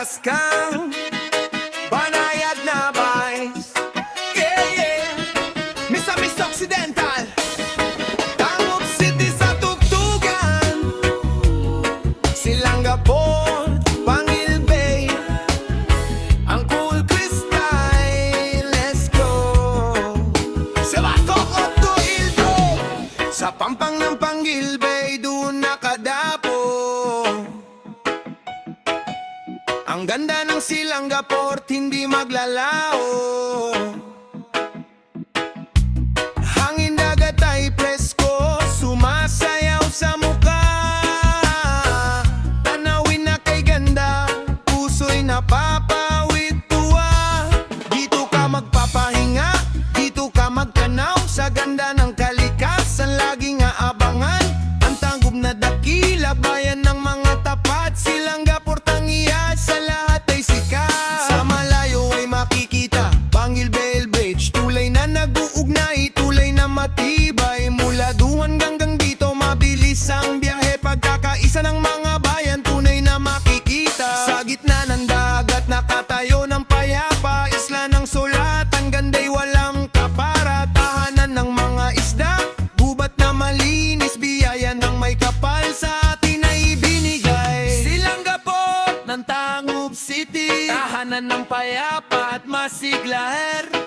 paras kang banayad na vice. Yeah, yeah. Miss Occidental, Tangub City sa tugtugan, Silangapore, Pangil Bay, ang cool crystal, let's go. Sa Batok o Tuildo, sa pampang ng Pangil Bay, doon nakadapo. Ang ganda ng Silangapore, hindi maglalao. Hangin dagat ay presko, sumasayaw sa mukha. Tanawin na kay ganda, puso'y napapawid tuwa. Dito ka magpapahinga, dito ka magtanaw sa ganda ng kalikasan, laging aabangan ang tangub na dakila, bayan ng mga tapat. Silangapore tangiya, sa lahat ay sikat. Sa malayo ay makikita Pangil Bay Bridge, tulay na nag-uugnay, tulay na matibay. Mula duhan hanggang dito, mabilis ang biyahe. Pagkakaisa ng mga bayan, tunay na makikita. Sa gitna ng dagat, nakatayo ng payapa, isla ng sulat, ang ganda'y walang kapara. Tahanan ng mga isda, gubat na malinis, biyaya ng may kapal sa atin ay ibinigay. Silangapore ng Tangub City, tahanan ng payapa at masiglaher.